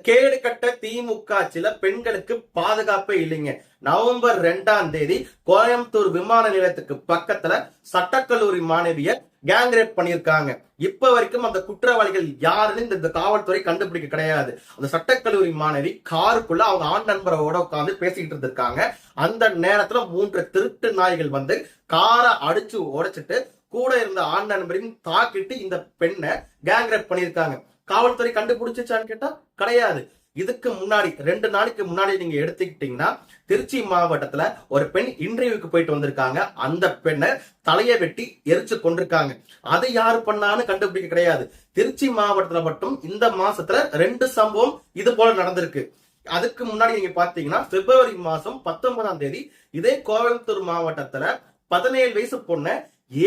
கேடு கட்ட திமுக ஆட்சியில பெண்களுக்கு பாதுகாப்பே இல்லைங்க. நவம்பர் 2ஆம் தேதி கோயம்புத்தூர் விமான நிலையத்துக்கு பக்கத்துல சட்டக்கல்லூரி மாணவிய கேங்ரேப் பண்ணிருக்காங்க. இப்ப வரைக்கும் அந்த குற்றவாளிகள் யாருன்னு இந்த காவல்துறை கண்டுபிடிக்க கிடையாது. அந்த சட்டக்கல்லூரி மாணவி காருக்குள்ள அவங்க ஆண் நண்பரோட உட்கார்ந்து பேசிக்கிட்டு இருந்திருக்காங்க. அந்த நேரத்துல 3 திருட்டு நாய்கள் வந்து காரை அடிச்சு உடைச்சிட்டு கூட இருந்த ஆண் நண்பரையும் தாக்கிட்டு இந்த பெண்ணை கேங்ரேப் பண்ணிருக்காங்க. காவல்துறை கண்டுபிடிச்சான்னு கேட்டா கிடையாது. இதுக்கு முன்னாடி 2 நாளைக்கு முன்னாடி நீங்க எடுத்துக்கிட்டீங்கன்னா திருச்சி மாவட்டத்துல ஒரு பெண் இன்டர்வியூக்கு போயிட்டு வந்திருக்காங்க. அந்த பெண்ணை தலையை வெட்டி எரிச்சு கொண்டிருக்காங்க. அதை யாரு பண்ணான்னு கண்டுபிடிக்க கிடையாது. திருச்சி மாவட்டத்துல மட்டும் இந்த மாசத்துல 2 சம்பவம் இது போல நடந்திருக்கு. அதுக்கு முன்னாடி நீங்க பாத்தீங்கன்னா பிப்ரவரி மாசம் 19ஆம் தேதி இதே கோயம்புத்தூர் மாவட்டத்துல 17 வயசு பொண்ணை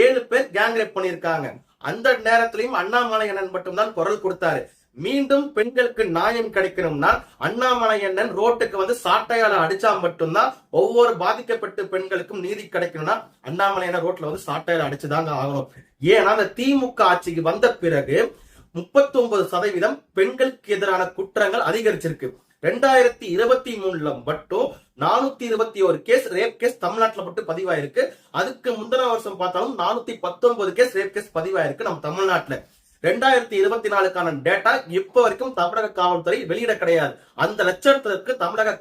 7 பேர் கேங்ரேப் பண்ணிருக்காங்க. அந்த நேரத்திலையும் அண்ணாமலை அண்ணன் மட்டும்தான் குரல் கொடுத்தாரு. மீண்டும் பெண்களுக்கு நியாயம் கிடைக்கணும்னா அண்ணாமலை அண்ணன் ரோட்டுக்கு வந்து சாட்டையால அடிச்சா மட்டும்தான் ஒவ்வொரு பாதிக்கப்பட்ட பெண்களுக்கும் நீதி கிடைக்கணும்னா அண்ணாமலை அண்ணன் ரோட்ல வந்து சாட்டையால அடிச்சுதாங்க ஆகணும். ஏன்னா அந்த திமுக ஆட்சிக்கு வந்த பிறகு 39% பெண்களுக்கு எதிரான குற்றங்கள் அதிகரிச்சிருக்கு. 2023ல மட்டும் 421 கேஸ் ரேப் கேஸ் தமிழ்நாட்டுல மட்டும் பதிவாயிருக்கு. அதுக்கு முந்தின வருஷம் பார்த்தாலும் 419 கேஸ் ரேப் கேஸ் பதிவாயிருக்கு நம்ம தமிழ்நாட்டுல. 2024க்கான டேட்டா இப்ப வரைக்கும் தமிழக காவல்துறை வெளியிட கிடையாது. அந்த லட்சத்திற்கு தமிழக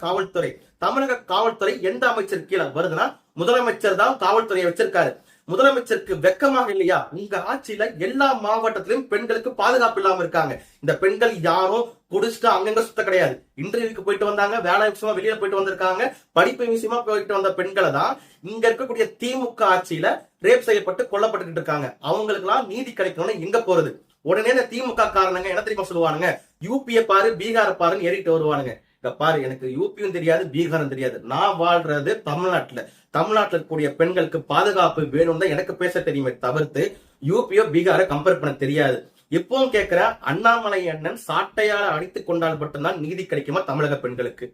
காவல்துறை எந்த அமைச்சர் கீழே வருதுன்னா முதலமைச்சர் தான் காவல்துறையை வச்சிருக்காரு. முதலமைச்சருக்கு வெக்கமாக இல்லையா? உங்க ஆட்சியில எல்லா மாவட்டத்திலும் பெண்களுக்கு பாதுகாப்பு இல்லாம இருக்காங்க. இந்த பெண்கள் யாரும் குடிச்சிட்டு அங்கங்க சுத்த கிடையாது. இன்டர்வியூக்கு போயிட்டு வந்தாங்க, வேலை விஷயமா வெளியில போயிட்டு வந்திருக்காங்க, படிப்பு விஷயமா போயிட்டு வந்த பெண்களை தான் இங்க இருக்கக்கூடிய திமுக ஆட்சியில ரேப் செய்யப்பட்டு கொல்லப்பட்டு இருக்காங்க. அவங்களுக்கு எல்லாம் நீதி கிடைக்கணும்னு எங்க போறது? உடனே இந்த திமுக காரணங்க என்ன தெரியுமா சொல்லுவானுங்க? யூபியை பாரு பீகார பாருன்னு ஏறிட்டு வருவானுங்க. இங்க பாரு, எனக்கு யூபியும் தெரியாது பீகாரும் தெரியாது. நான் வாழ்றது தமிழ்நாட்டுல இருக்கக்கூடிய பெண்களுக்கு பாதுகாப்பு வேணும் தான் எனக்கு பேச தெரியுமே தவிர்த்து யூபியோ பீகாரை கம்பேர் பண்ண தெரியாது. இப்பவும் கேட்கிற அண்ணாமலை அண்ணன் சாட்டையால அடித்துக் கொண்டால் மட்டும்தான் நீதி கிடைக்குமா தமிழக பெண்களுக்கு?